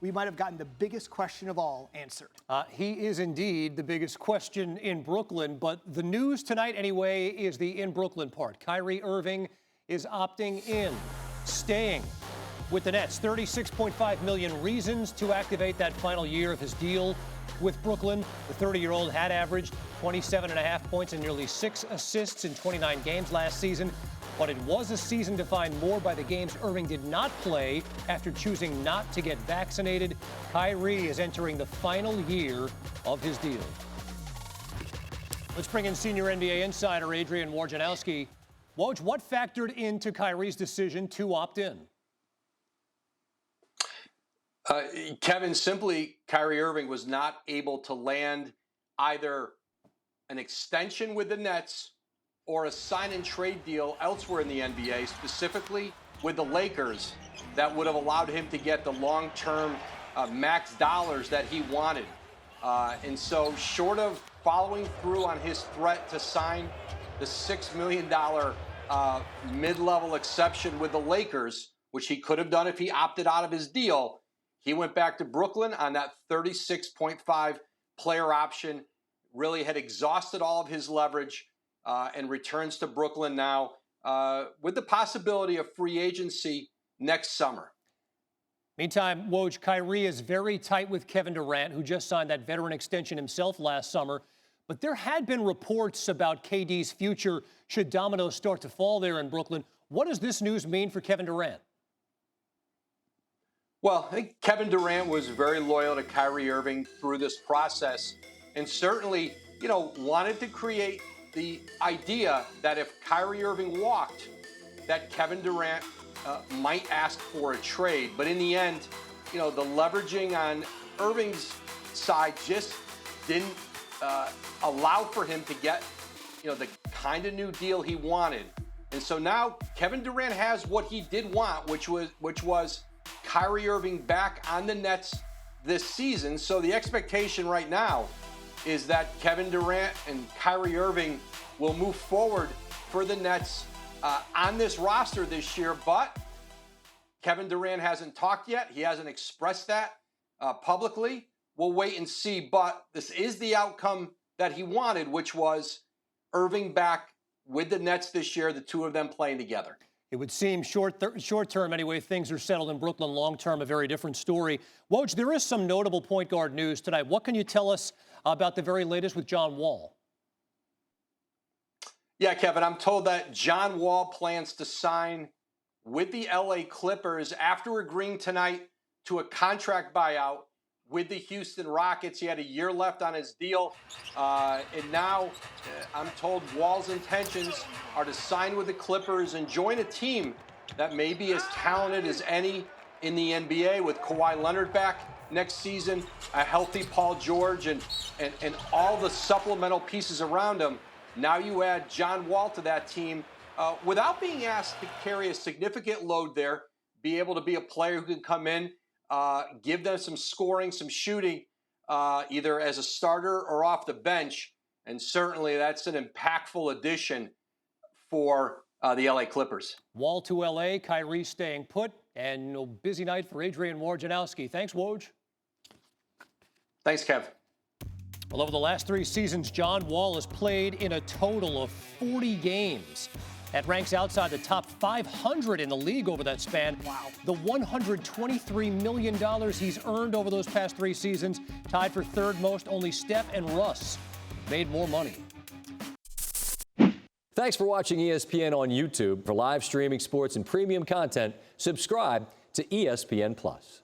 we might have gotten the biggest question of all answered. He is indeed the biggest question in Brooklyn, but the news tonight anyway is the in Brooklyn part. Kyrie Irving is opting in, staying with the Nets. 36.5 million reasons to activate that final year of his deal with Brooklyn. The 30-year-old had averaged 27.5 points and nearly 6 assists in 29 games last season. But it was a season defined more by the games Irving did not play after choosing not to get vaccinated. Kyrie is entering the final year of his deal. Let's bring in senior NBA insider Adrian Wojnarowski. Woj, what factored into Kyrie's decision to opt in? Kevin, simply Kyrie Irving was not able to land either an extension with the Nets or a sign-and-trade deal elsewhere in the NBA, specifically with the Lakers, that would have allowed him to get the long-term max dollars that he wanted. And so short of following through on his threat to sign the $6 million mid-level exception with the Lakers, which he could have done if he opted out of his deal, he went back to Brooklyn on that 36.5 player option, really had exhausted all of his leverage, and returns to Brooklyn now with the possibility of free agency next summer. Meantime, Woj, Kyrie is very tight with Kevin Durant, who just signed that veteran extension himself last summer. But there had been reports about KD's future should dominoes start to fall there in Brooklyn. What does this news mean for Kevin Durant? Well, I think Kevin Durant was very loyal to Kyrie Irving through this process and certainly, wanted to create the idea that if Kyrie Irving walked, that Kevin Durant might ask for a trade. But in the end, the leveraging on Irving's side just didn't allow for him to get, the kind of new deal he wanted. And so now Kevin Durant has what he did want, which was Kyrie Irving back on the Nets this season. So the expectation right now is that Kevin Durant and Kyrie Irving will move forward for the Nets on this roster this year. But Kevin Durant hasn't talked yet. He hasn't expressed that publicly. We'll wait and see. But this is the outcome that he wanted, which was Irving back with the Nets this year, the two of them playing together. It would seem short term anyway, things are settled in Brooklyn. Long term, a very different story. Woj, there is some notable point guard news tonight. What can you tell us about the very latest with John Wall? Yeah, Kevin, I'm told that John Wall plans to sign with the LA Clippers after agreeing tonight to a contract buyout with the Houston Rockets. He had a year left on his deal. And now I'm told Wall's intentions are to sign with the Clippers and join a team that may be as talented as any in the NBA, with Kawhi Leonard back next season, a healthy Paul George, and all the supplemental pieces around him. Now you add John Wall to that team without being asked to carry a significant load there, be able to be a player who can come in, give them some scoring, some shooting, either as a starter or off the bench. And certainly that's an impactful addition for the LA Clippers. Wall to LA, Kyrie staying put, and a busy night for Adrian Wojnarowski. Thanks, Woj. Thanks, Kev. Well, over the last 3 seasons, John Wall has played in a total of 40 games. That ranks outside the top 500 in the league over that span. Wow. The $123 million he's earned over those past 3 seasons, tied for third most. Only Steph and Russ made more money. Thanks for watching ESPN on YouTube. For live streaming sports and premium content, subscribe to ESPN+.